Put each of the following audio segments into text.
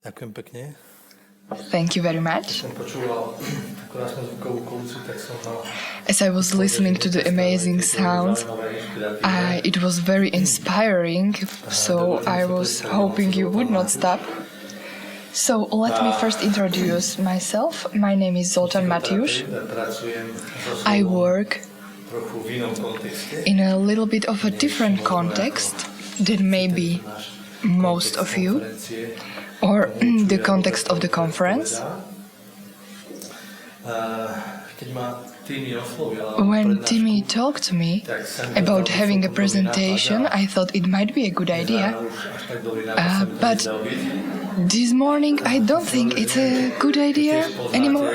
Ďakujem pekne. Thank you very much. Som počúval krásnu zvukovú kulisu, tak som mal... As I was listening to the amazing sounds, it was very inspiring, so I was hoping you would not stop. So let me first introduce myself. My name is Zoltán Mátyus. I work in a little bit of a different context than maybe most of you, or the context of the conference. When Timmy talked to me about having a presentation, I thought it might be a good idea, but this morning I don't think it's a good idea anymore.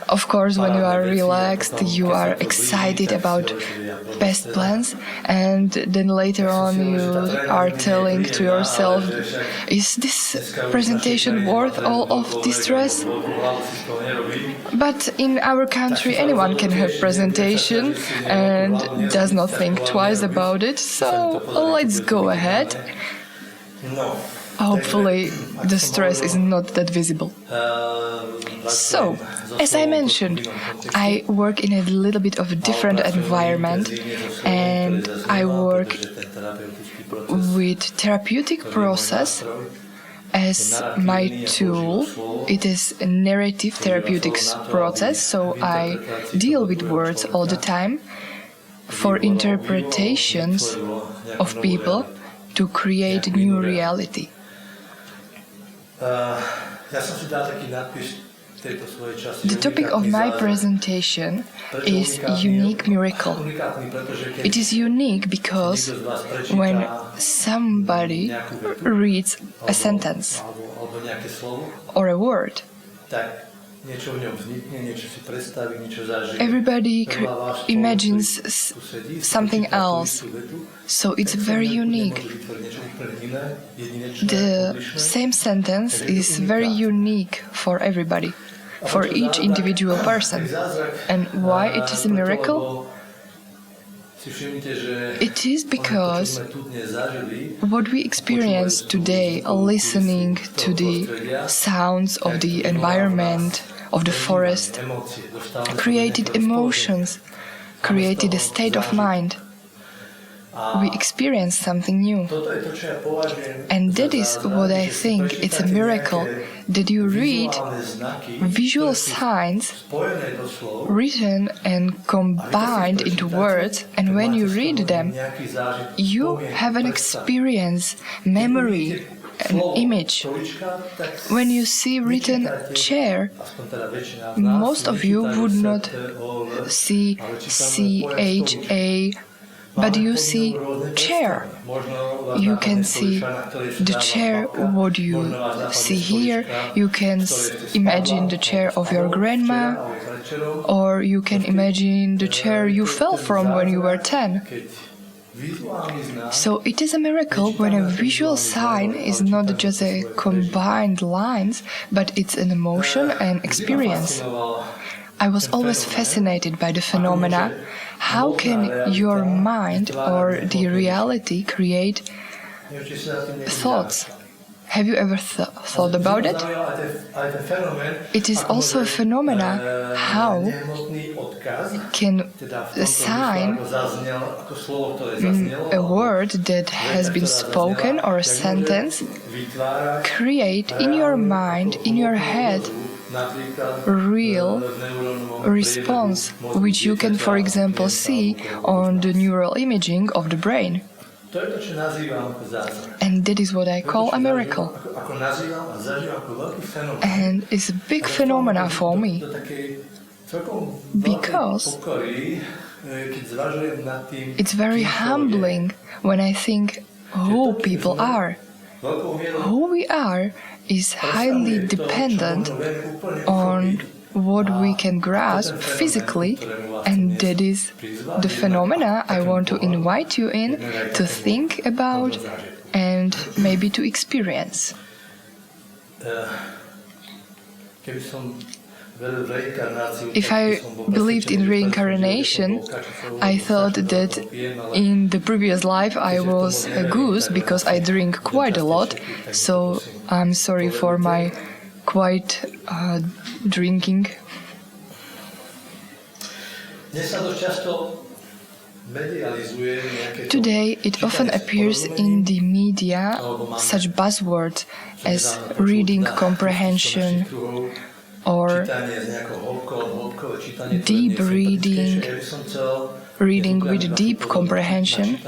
Of course, when you are relaxed, you are excited about best plans, and then later on you are telling to yourself, is this presentation worth all of this stress? But in our country, anyone can have presentation and does not think twice about it, so let's go ahead. Hopefully, the stress is not that visible. So, as I mentioned, I work in a little bit of a different environment, and I work with therapeutic process as my tool. It is a narrative therapeutics process, so I deal with words all the time for interpretations of people to create new reality. The topic of my presentation is unique miracle. It is unique because when somebody reads a sentence or a word, everybody imagines something else, so it's very unique. The same sentence is very unique for everybody, for each individual person. And why it is a miracle? It is because what we experience today, listening to the sounds of the environment, of the forest, created emotions, created a state of mind. We experience something new. And that is what I think it's a miracle, that you read visual signs written and combined into words, and when you read them, you have an experience, memory, an image. When you see written chair, most of you would not see CHA, but you see chair. You can see the chair, what you see here. You can imagine the chair of your grandma, or you can imagine the chair you fell from when you were 10. So it is a miracle when a visual sign is not just a combined lines, but it's an emotion and experience. I was always fascinated by the phenomena. How can your mind or the reality create thoughts? Have you ever thought about it? It is also a phenomena how can a sign, a word that has been spoken or a sentence, create in your mind, in your head, real response, which you can, for example, see on the neural imaging of the brain. And that is what I call a miracle. And it's a big phenomena for me, because it's very humbling when I think who people are. Who we are is highly dependent on what we can grasp physically, and that is the phenomena I want to invite you in to think about and maybe to experience. If I believed in reincarnation, I thought that in the previous life I was a goose because I drink quite a lot, so I'm sorry for my quite drinking. Today it often appears in the media such buzzwords as reading comprehension or deep reading, reading with deep comprehension.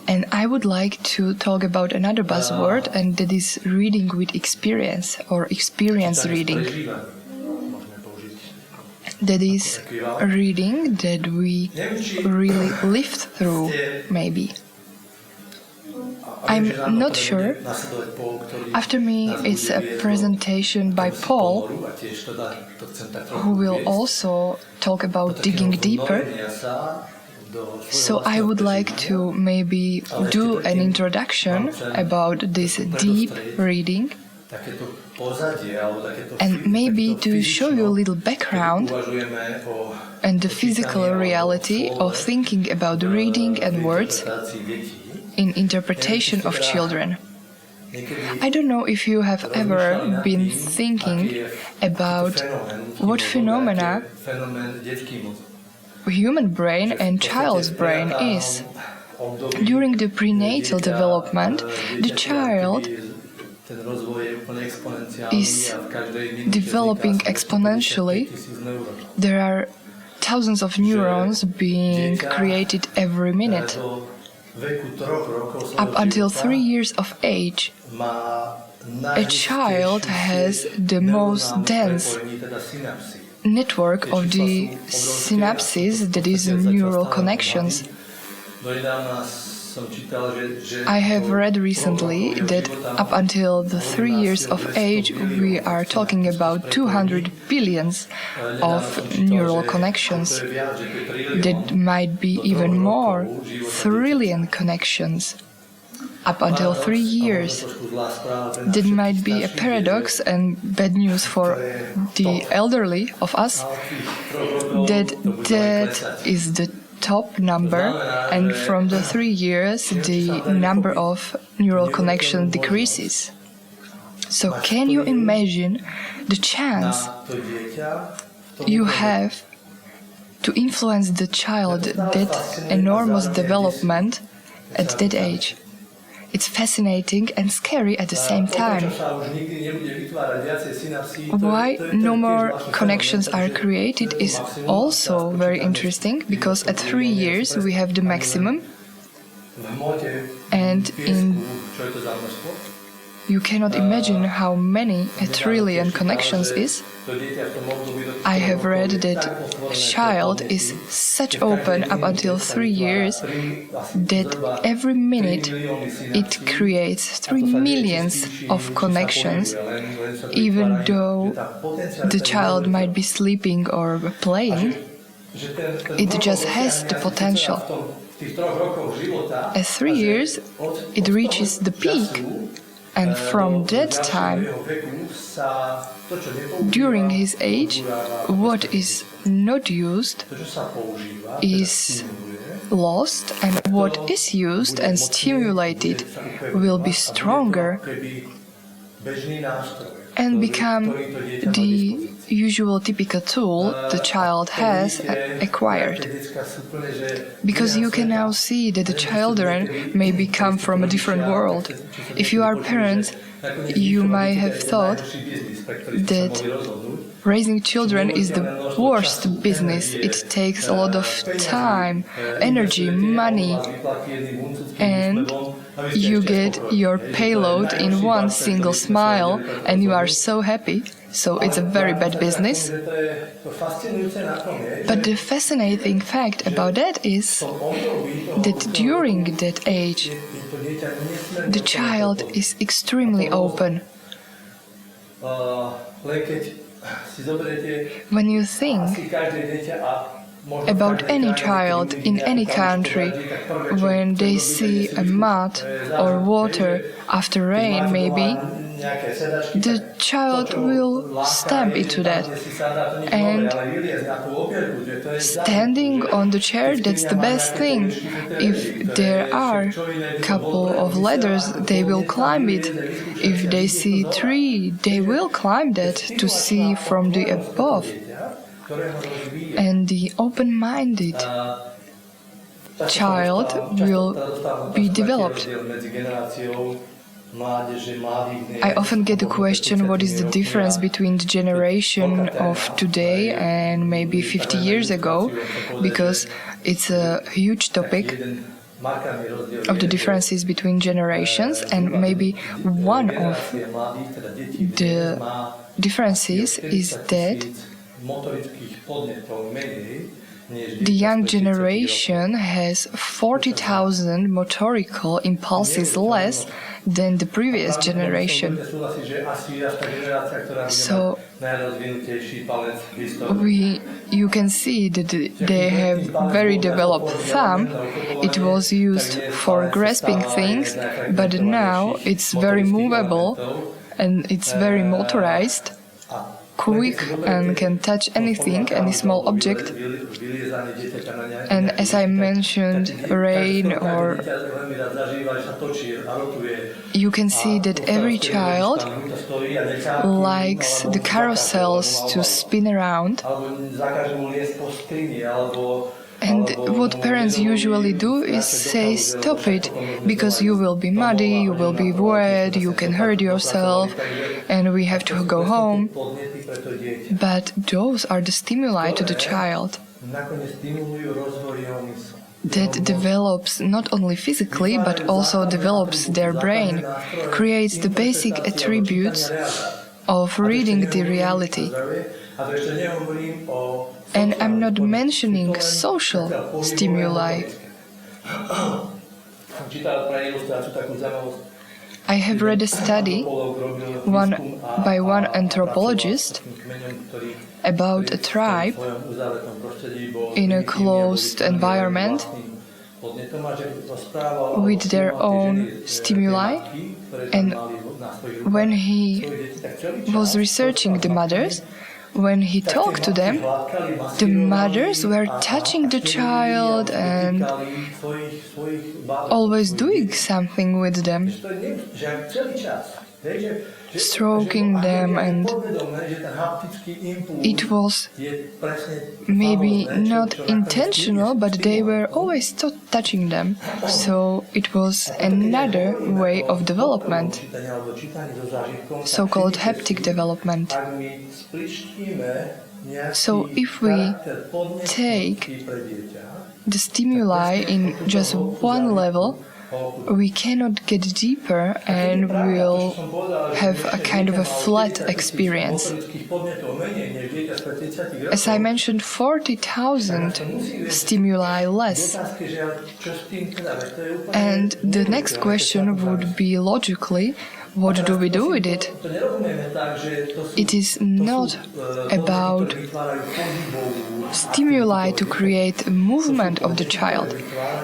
And I would like to talk about another buzzword, and that is reading with experience or experience reading. That is a reading that we really lived through, maybe. I'm not sure. After me, it's a presentation by Paul, who will also talk about digging deeper. So I would like to maybe do an introduction about this deep reading and maybe to show you a little background and the physical reality of thinking about reading and words in interpretation of children. I don't know if you have ever been thinking about what phenomena human brain and child's brain is. During the prenatal development, the child is developing exponentially. There are thousands of neurons being created every minute. Up until 3 years of age, a child has the most dense network of the synapses, that is, neural connections. I have read recently that up until the 3 years of age, we are talking about 200 billions of neural connections. That might be even more, trillion connections. Up until 3 years. That might be a paradox and bad news for the elderly of us, that is the top number, and from the 3 years the number of neural connection decreases. So can you imagine the chance you have to influence the child that enormous development at that age? It's fascinating and scary at the same time. Why no more connections are created is also very interesting, because at 3 years we have the maximum, and you cannot imagine how many a trillion connections is. I have read that a child is such open up until 3 years that every minute it creates 3 millions of connections, even though the child might be sleeping or playing. It just has the potential. At 3 years, it reaches the peak. And from that time, during his age, what is not used is lost, and what is used and stimulated will be stronger and become the usual typical tool the child has acquired. Because you can now see that the children maybe come from a different world. If you are parents, you might have thought that raising children is the worst business. It takes a lot of time, energy, money, and you get your payload in one single smile and you are so happy. So it's a very bad business. But the fascinating fact about that is that during that age, the child is extremely open. When you think about any child in any country, when they see a mud or water after rain maybe, the child will stamp into that. And standing on the chair, that's the best thing. If there are a couple of ladders, they will climb it. If they see a tree, they will climb that to see from the above. And the open-minded child will be developed. I often get the question, what is the difference between the generation of today and maybe 50 years ago? Because it's a huge topic of the differences between generations, and maybe one of the differences is that the young generation has 40,000 motorical impulses less than the previous generation. So you can see that they have very developed thumb. It was used for grasping things, but now it's very movable and it's very motorized, quick, and can touch anything, any small object. And as I mentioned, rain, or you can see that every child likes the carousels to spin around. And what parents usually do is say, stop it, because you will be muddy, you will be wet, you can hurt yourself, and we have to go home. But those are the stimuli to the child that develops not only physically, but also develops their brain, creates the basic attributes of reading the reality. And I'm not mentioning social stimuli. I have read a study by one anthropologist about a tribe in a closed environment with their own stimuli, and when he was researching the mothers, when he talked to them, the mothers were touching the child and always doing something with them, stroking them, and it was maybe not intentional, but they were always touching them. So it was another way of development, so-called haptic development. So if we take the stimuli in just one level, we cannot get deeper and we'll have a kind of a flat experience. As I mentioned, 40,000 stimuli less. And the next question would be logically, what do we do with it? It is not about stimuli to create a movement of the child.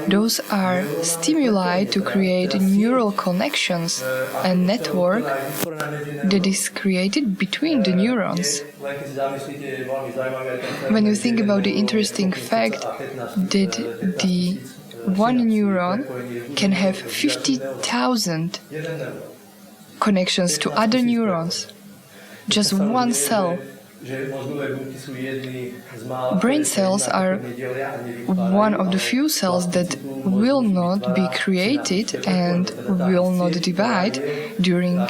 Those are stimuli to create neural connections, a network that is created between the neurons. When you think about the interesting fact that the one neuron can have 50,000 connections to other neurons, just one cell. Brain cells are one of the few cells that will not be created and will not divide during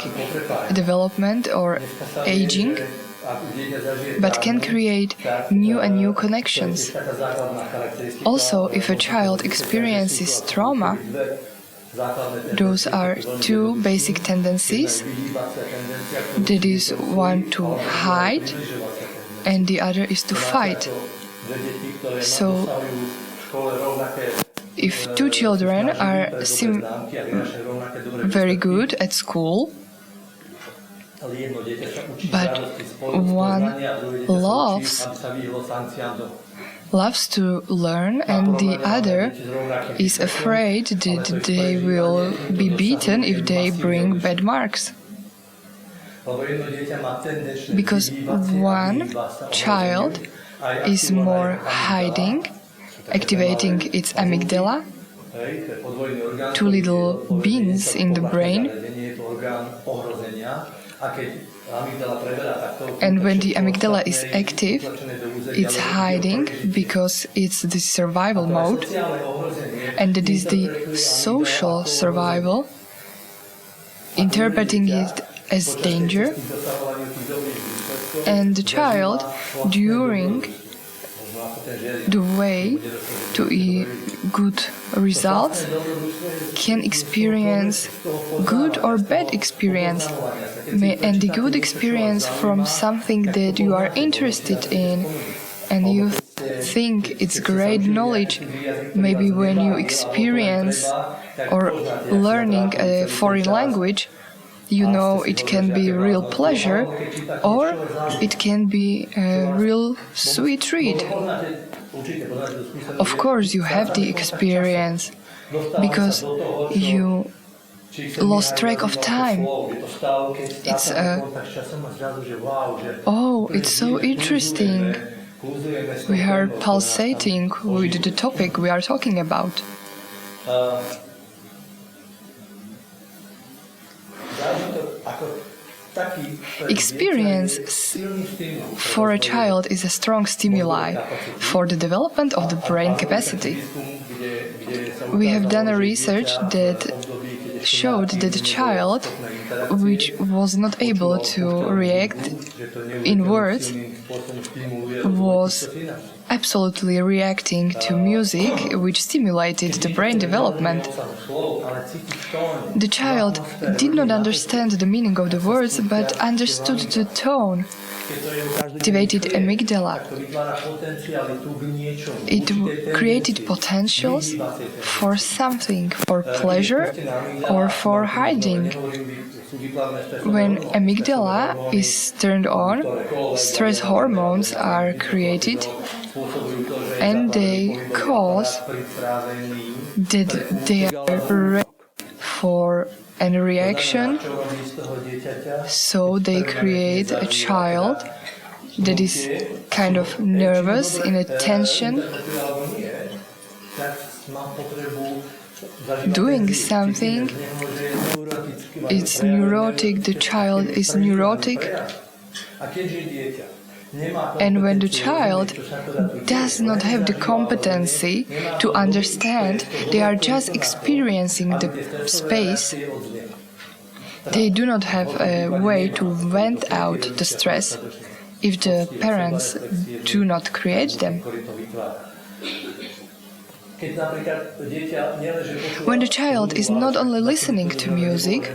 development or aging, but can create new and new connections. Also, if a child experiences trauma, those are two basic tendencies. That is, one to hide and the other is to fight. So if two children are very good at school, but one loves to learn and the other is afraid that they will be beaten if they bring bad marks. Because one child is more hiding, activating its amygdala, two little beans in the brain, and when the amygdala is active, it's hiding because it's the survival mode, and it is the social survival, interpreting it as danger, and the child, during the way to good results, can experience good or bad experience, and the good experience from something that you are interested in and you think it's great knowledge. Maybe when you experience or learning a foreign language, you know it can be real pleasure or it can be a real sweet treat. Of course you have the experience because you lost track of time. It's it's so interesting. We are pulsating with the topic we are talking about. Experience for a child is a strong stimuli for the development of the brain capacity. We have done a research that showed that the child which was not able to react in words was absolutely reacting to music which stimulated the brain development. The child did not understand the meaning of the words but understood the tone. Activated amygdala. It created potentials for something, for pleasure or for hiding. When amygdala is turned on, stress hormones are created and they cause that they are ready for a reaction, so they create a child that is kind of nervous, in a tension, doing something. It's neurotic, the child is neurotic. And when the child does not have the competency to understand, they are just experiencing the space. They do not have a way to vent out the stress if the parents do not create them. When the child is not only listening to music,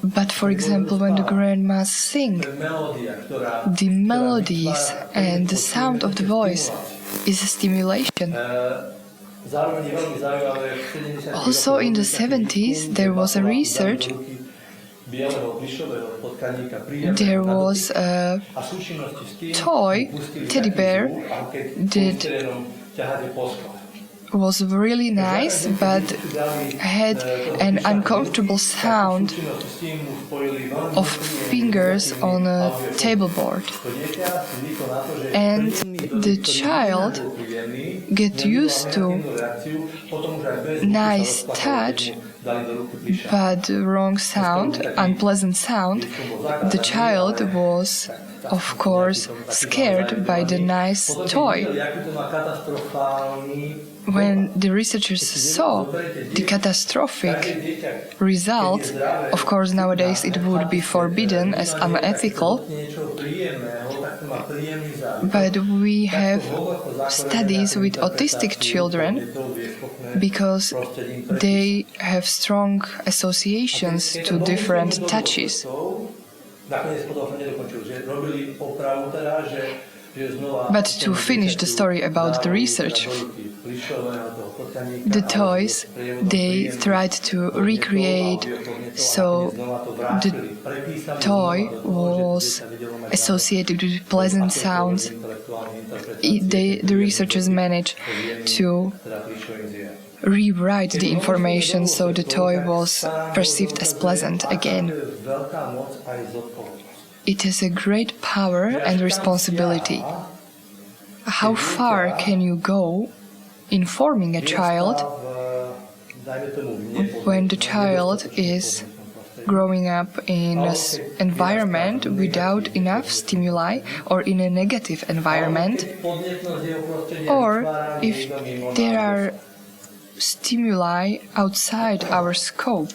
but for example when the grandmas sing, the melodies and the sound of the voice is a stimulation. Also in the 70s there was a research. There was a toy, teddy bear, that was really nice but had an uncomfortable sound of fingers on a table board. And the child get used to nice touch but wrong sound, unpleasant sound. The child was, of course, scared by the nice toy. When the researchers saw the catastrophic results, of course nowadays it would be forbidden as unethical, but we have studies with autistic children because they have strong associations to different touches. But to finish the story about the research, the toys they tried to recreate, so the toy was associated with pleasant sounds. The researchers managed to rewrite the information so the toy was perceived as pleasant again. It has a great power and responsibility. How far can you go in forming a child when the child is growing up in an environment without enough stimuli or in a negative environment, or if there are stimuli outside our scope?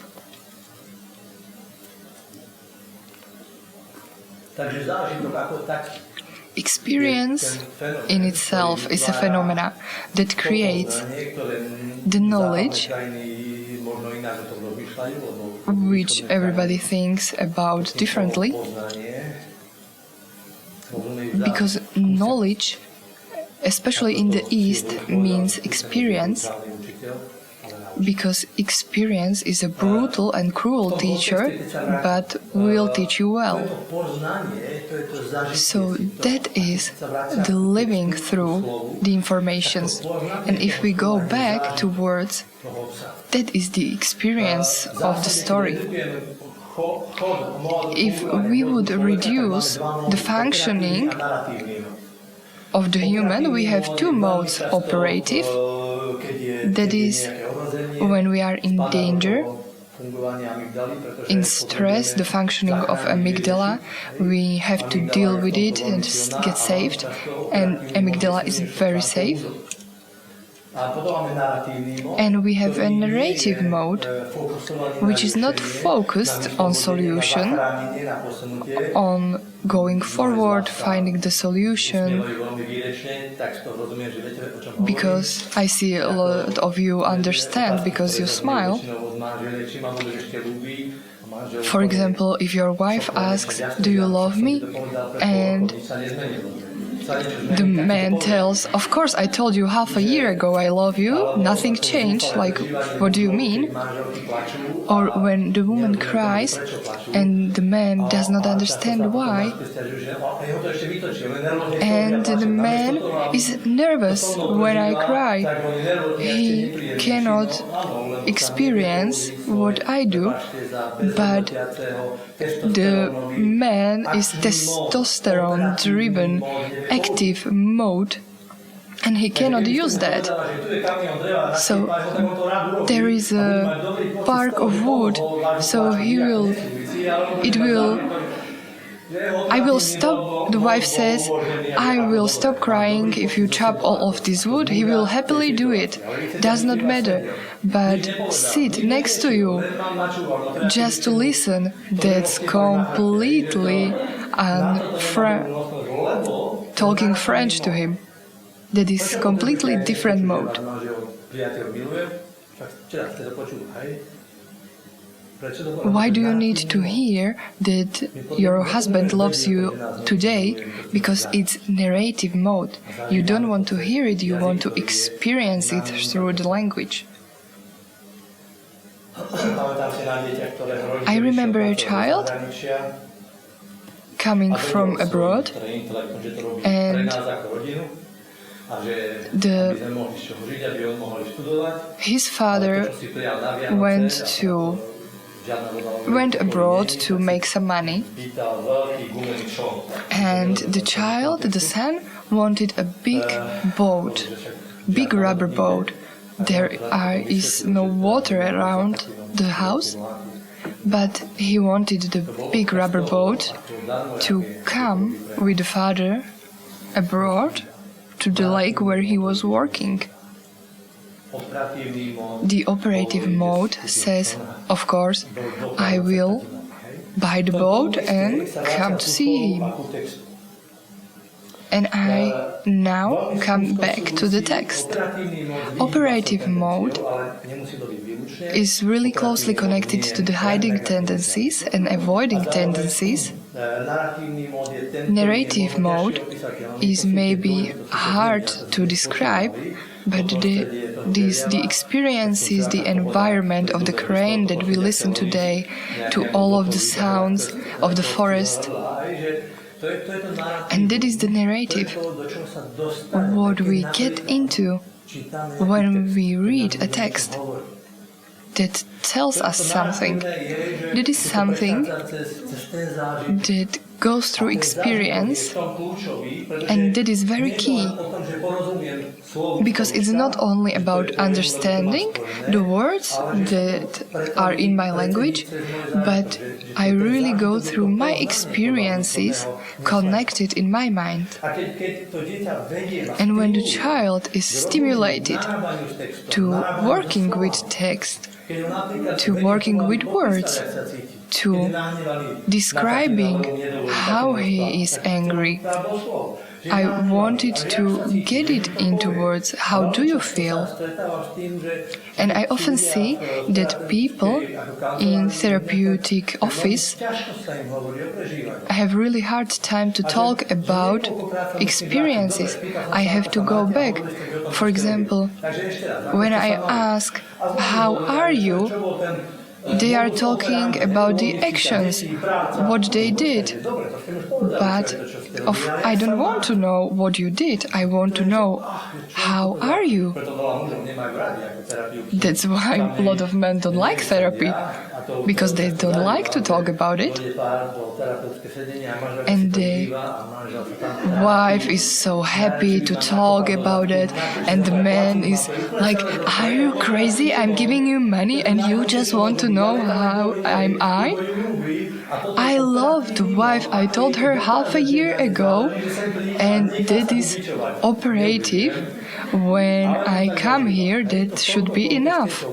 Experience in itself is a phenomena that creates the knowledge which everybody thinks about differently, because knowledge, especially in the East, means experience, because experience is a brutal and cruel teacher, but will teach you well. So that is the living through the informations. And if we go back to words, that is the experience of the story. If we would reduce the functioning of the human, we have two modes operative. That is, when we are in danger, in stress, the functioning of amygdala, we have to deal with it and get saved, and amygdala is very safe. And we have a narrative mode, which is not focused on solution, on going forward, finding the solution, because I see a lot of you understand because you smile. For example, if your wife asks, "Do you love me?" and the man tells, "Of course, I told you half a year ago I love you, nothing changed, like, what do you mean?" Or when the woman cries and the man does not understand why, and the man is nervous when I cry. He cannot experience what I do, but the man is testosterone-driven, active mode, and he cannot use that. So there is a bark of wood, so I will stop, the wife says, "I will stop crying if you chop all of this wood." He will happily do it. Does not matter. But sit next to you just to listen, that's completely talking French to him. That is completely different mode. Why do you need to hear that your husband loves you today? Because it's narrative mode. You don't want to hear it, you want to experience it through the language. I remember a child coming from abroad, and his father went abroad to make some money, and the son, wanted a big boat, big rubber boat. There is no water around the house, but he wanted the big rubber boat to come with the father abroad to the lake where he was working. The operative mode says, "Of course, I will buy the boat and come to see him." And I now come back to the text. Operative mode is really closely connected to the hiding tendencies and avoiding tendencies. Narrative mode is maybe hard to describe, but the experiences, the environment of the crane that we listen today, to all of the sounds of the forest, and that is the narrative. What we get into when we read a text that tells us something, that is something that goes through experience, and that is very key, because it's not only about understanding the words that are in my language, but I really go through my experiences connected in my mind. And when the child is stimulated to working with text, to working with words, to describing how he is angry, I wanted to get it into words. How do you feel? And I often see that people in therapeutic office have really hard time to talk about experiences. I have to go back. For example, when I ask, how are you? They are talking about the actions, what they did. But I don't want to know what you did. I want to know, how are you? That's why a lot of men don't like therapy, because they don't like to talk about it. And the wife is so happy to talk about it, and the man is like, are you crazy? I'm giving you money and you just want to know how am I? I love the wife. I told her half a year ago, and that is operative. When I come here, that should be enough.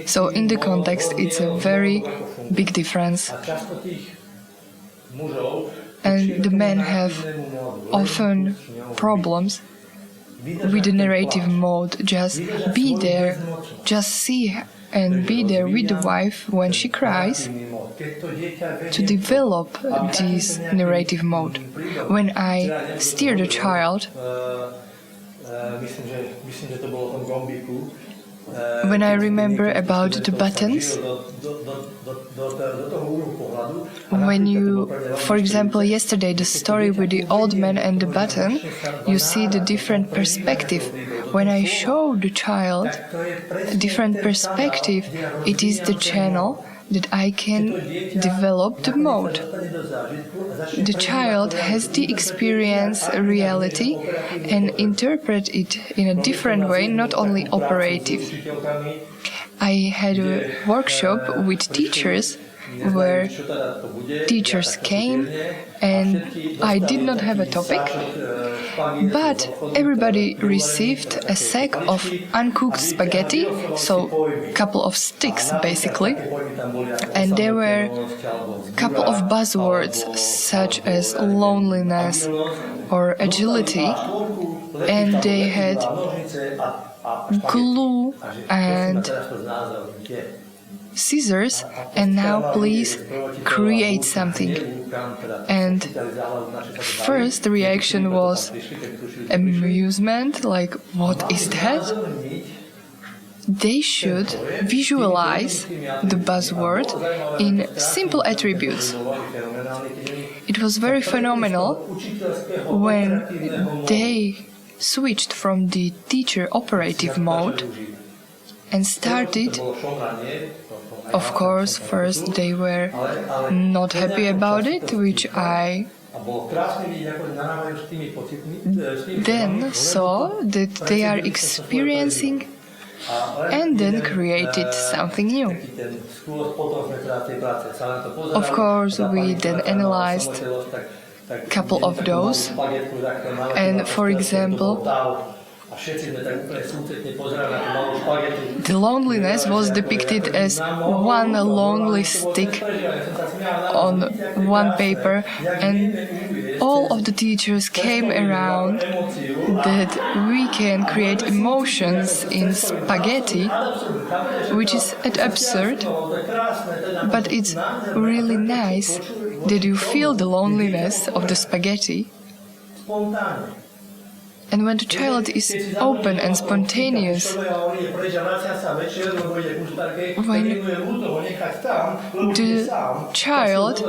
So in the context, it's a very big difference. And the men have often problems with the narrative mode. Just be there, just see and be there with the wife when she cries, to develop this narrative mode. When I steer the child, when I remember about the buttons, when you, for example, yesterday the story with the old man and the button, you see the different perspective. When I show the child a different perspective, it is the channel that I can develop the mode. The child has the experience reality and interpret it in a different way, not only operative. I had a workshop with teachers where teachers came and I did not have a topic, but everybody received a sack of uncooked spaghetti, so a couple of sticks basically, and there were a couple of buzzwords such as loneliness or agility, and they had glue and scissors, and now please create something. And first reaction was amusement, like, what is that? They should visualize the buzzword in simple attributes. It was very phenomenal when they switched from the teacher operative mode and started. Of course, first they were not happy about it, which I then saw that they are experiencing and then created something new. Of course, we then analyzed a couple of those, and for example, the loneliness was depicted as one lonely stick on one paper, and all of the teachers came around that we can create emotions in spaghetti, which is absurd, but it's really nice that you feel the loneliness of the spaghetti. And when the child is open and spontaneous, when the child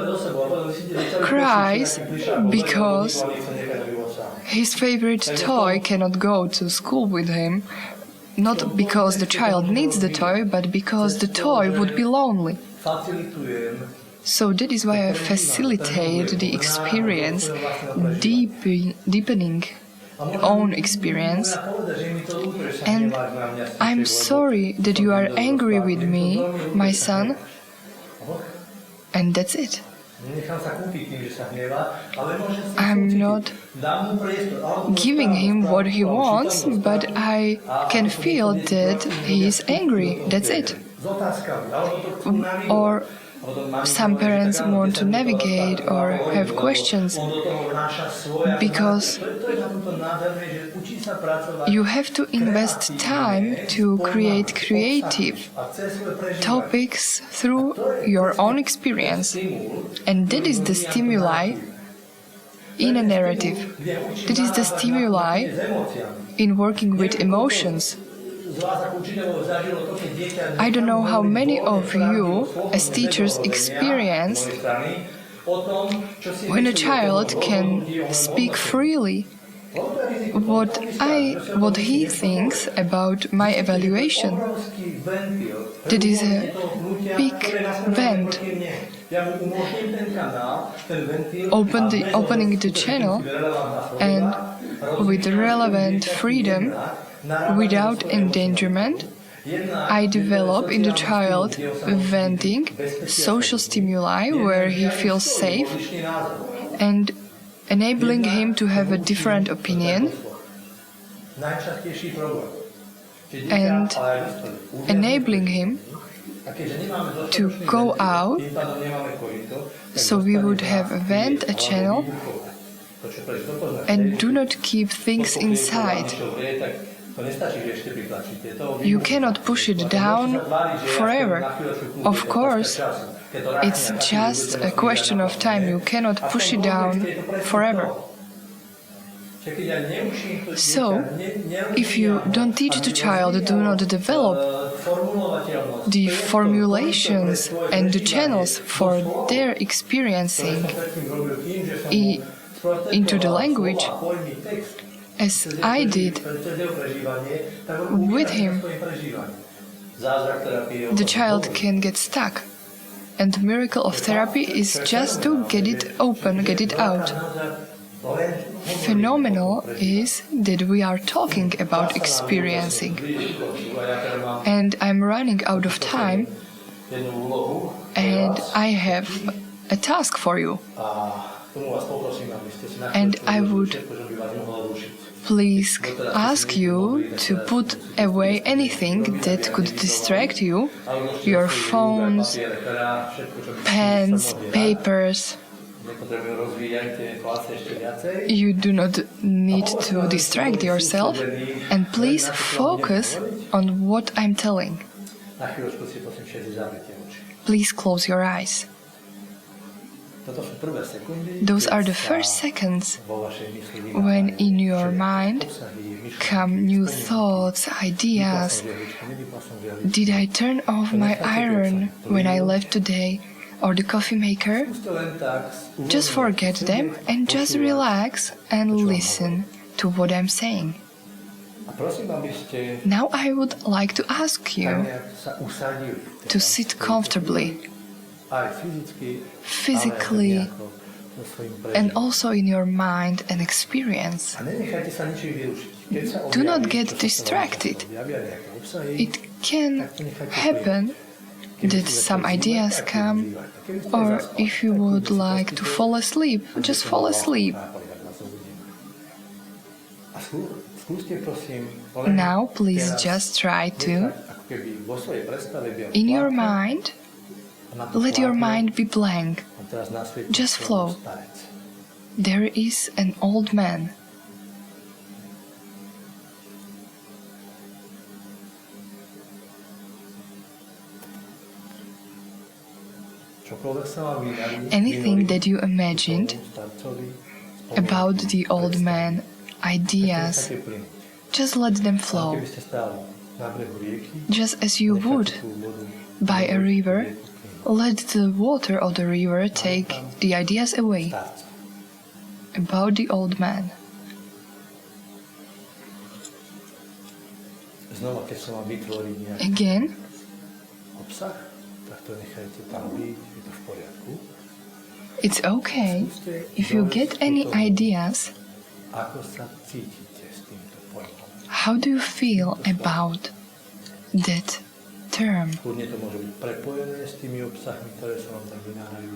cries because His favorite toy cannot go to school with him, not because the child needs the toy, but because the toy would be lonely. So that is why I facilitate the experience, deepening own experience. And I'm sorry that you are angry with me, my son, and that's it. I'm not giving him what he wants, but I can feel that he is angry. That's it. Or some parents want to navigate or have questions because you have to invest time to create creative topics through your own experience. And that is the stimuli in a narrative. That is the stimuli in working with emotions. I don't know how many of you, as teachers, experience when a child can speak freely what he thinks about my evaluation. That is a big vent. Opening the channel and with relevant freedom, without endangerment, I develop in the child venting social stimuli where he feels safe and enabling him to have a different opinion and enabling him to go out, so we would have a vent, a channel, and do not keep things inside. You cannot push it down forever. Of course, it's just a question of time. You cannot push it down forever. So, if you don't teach the child, do not develop the formulations and the channels for their experiencing into the language, as I did with him, the child can get stuck. And the miracle of therapy is just to get it open, get it out. Phenomenal is that we are talking about experiencing. And I'm running out of time, and I have a task for you. And I would please ask you to put away anything that could distract you, your phones, pens, papers. You do not need to distract yourself, and please focus on what I'm telling. Please close your eyes. Those are the first seconds when in your mind come new thoughts, ideas. Did I turn off my iron when I left today, or the coffee maker? Just forget them and just relax and listen to what I'm saying. Now I would like to ask you to sit comfortably, physically, and also in your mind and experience. Do not get distracted. It can happen that some ideas come, or if you would like to fall asleep, just fall asleep. Now please just try to, in your mind, let your mind be blank. Just flow. There is an old man. Anything that you imagined about the old man, ideas, just let them flow. Just as you would by a river, let the water of the river take the ideas away about the old man. znova, keď sa má vytvoriť nejaký Again, obsah, tak to nechajte tam byť, je to v poriadku. it's okay if you get any ideas. Ako sa cítite s týmto pojmom? How do you feel about that term? Kľudne to môže byť prepojené s tými obsahmi, ktoré sa vám tak vynárajú.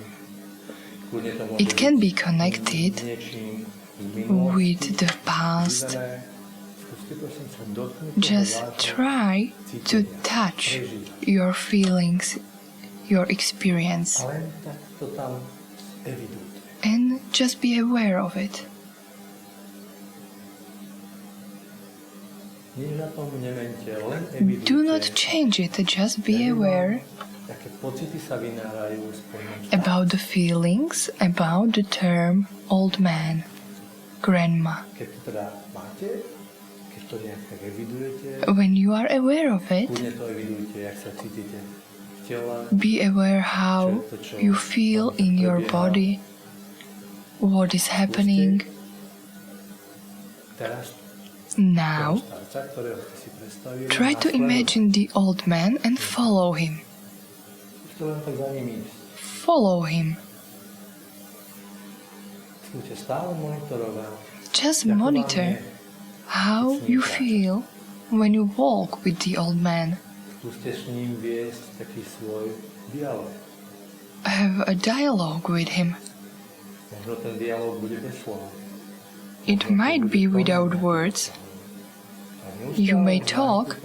Kľudne to môže It can be byť connected s niečím z minulosti. with the past. Vydané. Skúste prosím sa dotknúť toho Just vášho try to cítenia, touch prežívania. your feelings, your experience, A len tak to tam evidujte. and just be aware of it. Nič na tom nemente, len evidujte. Do not change it, just be aware Aké pocity sa vynárajú s pojmom about the feelings, about the term old man, grandma. Keď to teda máte, keď to nejak tak evidujete, When you are aware of it, kľudne to evidujte, jak sa cítite v tele, be aware how you feel in your body, what is happening teraz now. starca, ktorého ste si predstavili, Try to následovať. imagine the old man and follow him. Skúste len tak za ním ísť. Follow him. Skúste stále monitorovať, Just ako vám monitor je. how you feel when you walk with the old man. Skúste s ním viesť taký svoj dialog. Have a dialogue with him. Možno ten dialog bude bez slov. It might be without words. You may talk,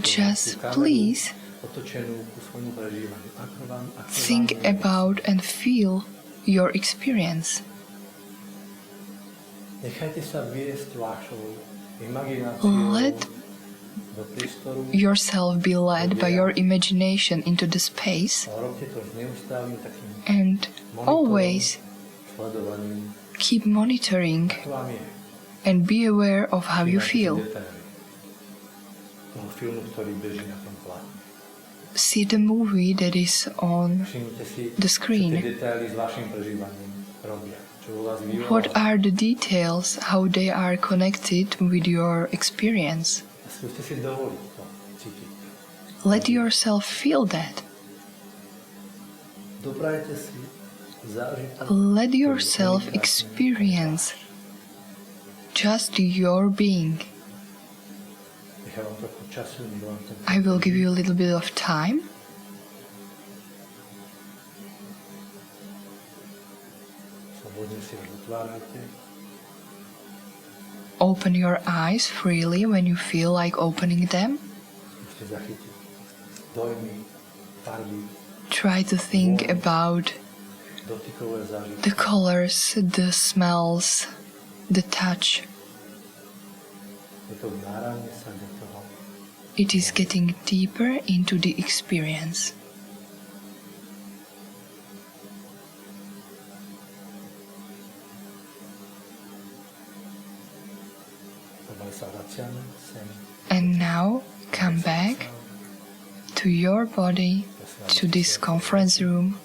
just please think about and feel your experience. Nechajte sa viesť vašou imagináciou Let do priestoru yourself be led by your imagination into the space, a robte to s neustálym takým and always sledovaním, keep monitoring ako vám je. and be aware of how you feel. Toho filmu, ktorý beží na tom plátne. See the movie that is on Všimnite si, the čo screen. tie detaily s vašim prežívaním robia. Čo vo vás What vyvoláva. are the details, how they are connected with your experience? A skúste si dovoliť to cítiť. Let yourself feel that. Doprajte si zážitok. Let ktorý yourself unikátne experience just your being. Nechám vám trochu času, nech vám ten I will give you a little bit of time. slobodne si ho otvárajte. Open your eyes freely when you feel like opening them. Skúste zachytiť dojmy, farby, Try to think about dotykové zážitky. the colors, the smells, the touch. Je to vnáranie sa do toho. It is getting deeper into the experience. Dobre sa vraciame sem. And now come back to your body, to this conference room.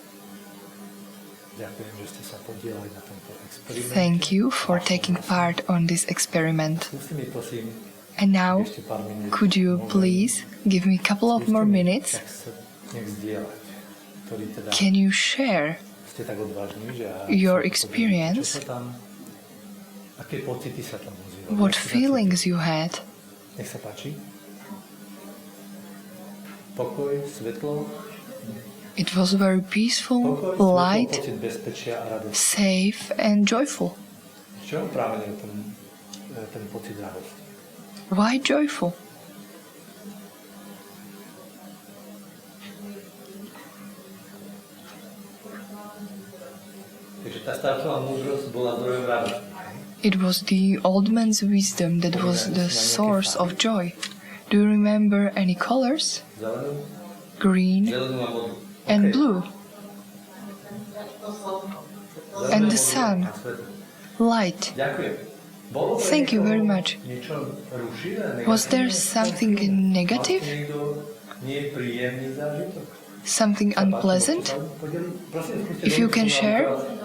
Ďakujem, že ste sa podielali na tomto experimente. Thank you for taking part on this experiment. Skúste mi prosím And now, ešte pár minút. could you please give me a couple of more minutes? Tak sa nech zdieľať, ktorý teda Can you share ste tak odvážni, že your čo experience? sa tam, aké pocity sa tam ozývajú? what Jak sa feelings cítite? you had? Nech sa páči. Pokoj, svetlo, It was very peaceful, pokoj, svetlo, light, pocit bezpečia a radosti. safe, and joyful. Čo je práve ten pocit radosti? Why joyful? Takže tá staršová múdrosť bola zdrojom radosti. It was the old man's wisdom that was the source of joy. Do you remember any colors? Zelenú? Green Zelenú a modrú. and OK. blue. Zelené, And the modré sun. a svetlo. Light. Ďakujem. Bolo pre Thank you niekoho very much. Niečo rušivé, Was there negatívne? something negative? Mal niekto nepríjemný zážitok? Something unpleasant? Prosím, skúste If you dovoliť, can som vám share. teraz-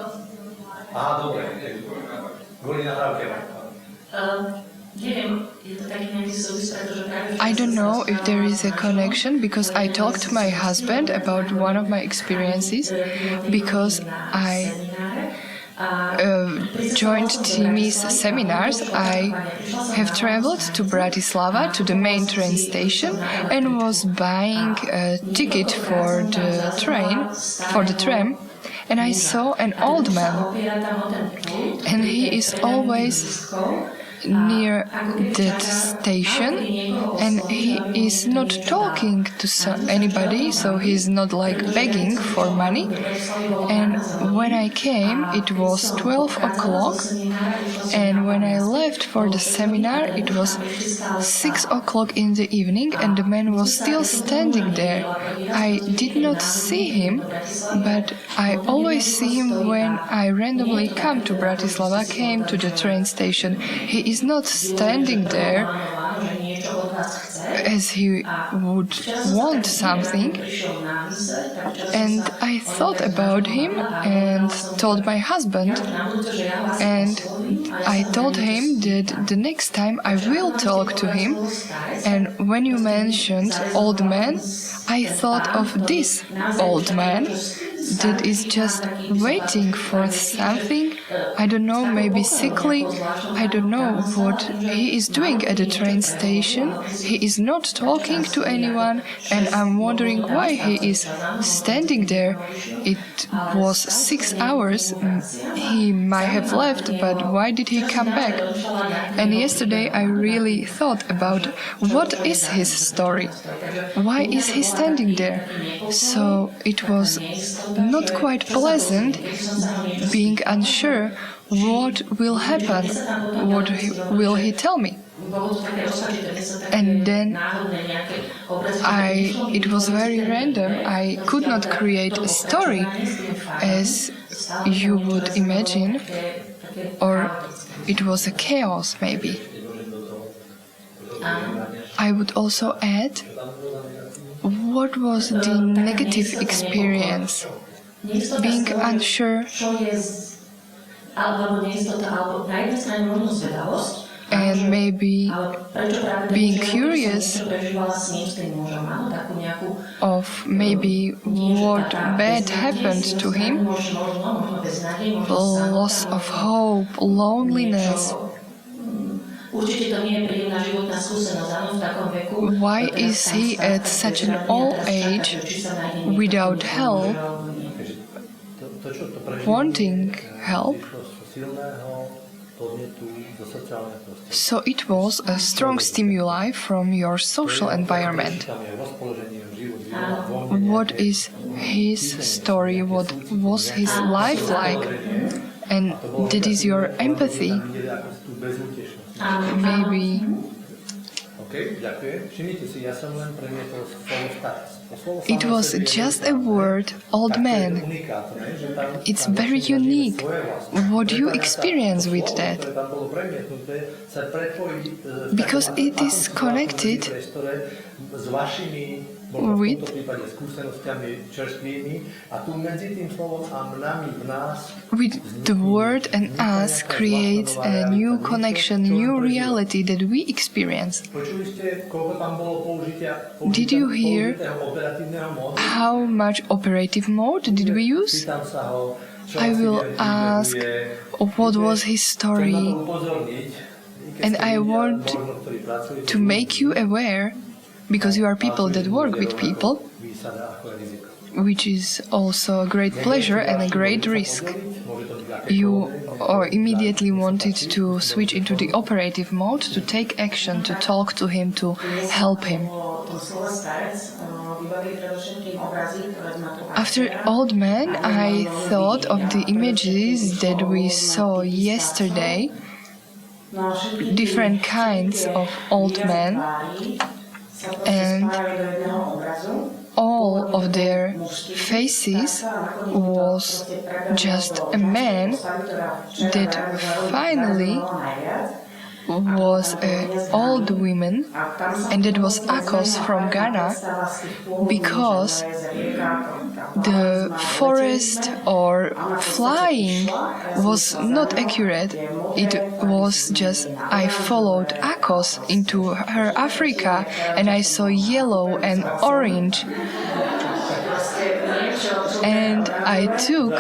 Á, dobre. Kvôli nahrávke. I don't know if there is a connection because I talked to my husband about one of my experiences because I joined Timmy's seminars. I have traveled to Bratislava to the main train station and was buying a ticket for the tram, and I saw an old man, and he is always near that station, and he is not talking to anybody, so he's not like begging for money. And when I came, it was 12 o'clock, and when I left for the seminar, it was 6 o'clock in the evening, and the man was still standing there. I did not see him, but I always see him when I randomly come to Bratislava, came to the train station. He is not standing there as he would want something. And I thought about him and told my husband, and I told him that the next time I will talk to him. And when you mentioned old man, I thought of this old man that is just waiting for something. I don't know, maybe sickly. I don't know what he is doing at the train station. He is not talking to anyone, and I'm wondering why he is standing there. It was 6 hours. He might have left, but why did he come back? And yesterday I really thought about what is his story. Why is he standing there? So it was not quite pleasant being unsure what will happen, what will he tell me. And then it was very random. I could not create a story as you would imagine, or it was a chaos maybe. I would also add, what was the negative experience? Being unsure and maybe being curious of maybe what bad happened to him, loss of hope, loneliness. Why is he at such an old age without help, wanting help? So it was a strong stimuli from your social environment. What is his story? What was his life like? And that is your empathy. Maybe it was just a word, old man. It's very unique. What do you experience with that? Because it is connected with the word and us creates a new connection, new reality that we experience. Did you hear how much operative mode did we use? I will ask what was his story, and I want to make you aware, because you are people that work with people, which is also a great pleasure and a great risk. You immediately wanted to switch into the operative mode, to take action, to talk to him, to help him. After Old Man, I thought of the images that we saw yesterday, different kinds of old men, and all of their faces was just a man that finally was an old woman, and that was Akos from Ghana, because the forest or flying was not accurate. It was just I followed Akos into her Africa, and I saw yellow and orange. And I took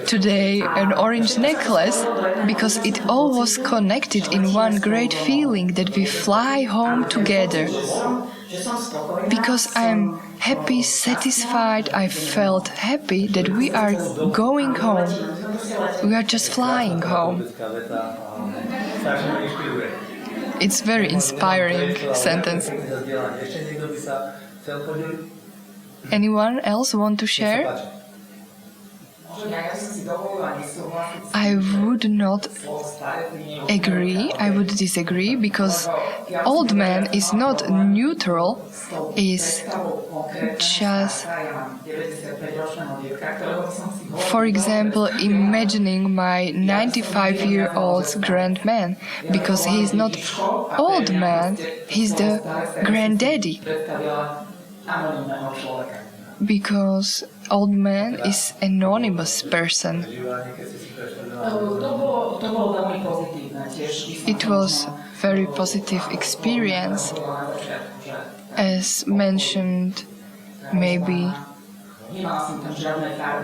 today an orange necklace because it all was connected in one great feeling that we fly home together. Because I'm happy, satisfied, I felt happy that we are going home. We are just flying home. It's very inspiring sentence. Anyone else want to share? I would not agree, I would disagree, because old man is not neutral, is just, for example, imagining my 95-year-old grandman, because he is not old man, he's the granddaddy. Because old man is anonymous person. It was very positive experience. As mentioned, maybe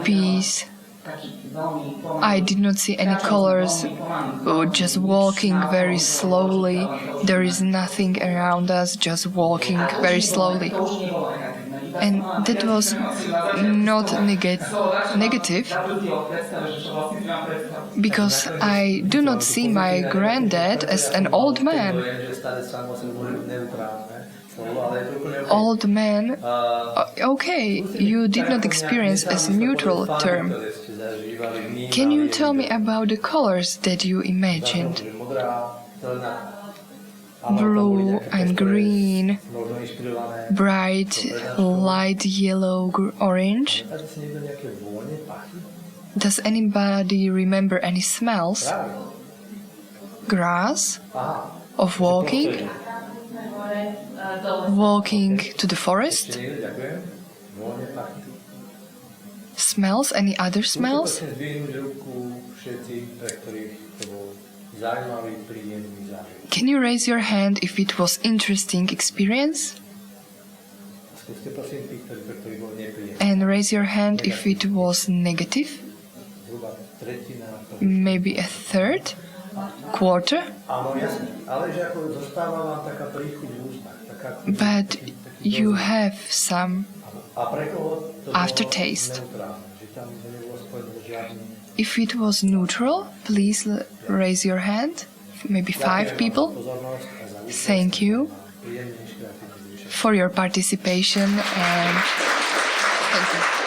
peace. I did not see any colors, just walking very slowly. There is nothing around us, just walking very slowly. And that was not negative, because I do not see my granddad as an old man. Old man, okay, you did not experience as a neutral term. Can you tell me about the colors that you imagined? Blue and green, bright, light yellow, orange. Does anybody remember any smells? Grass? Of walking? Walking to the forest? Smells? Any other smells? Can you raise your hand if it was interesting experience? And raise your hand if it was negative? Maybe a third? Quarter? But you have some aftertaste. If it was neutral, please raise your hand. Maybe 5 people. Thank you for your participation and thank you.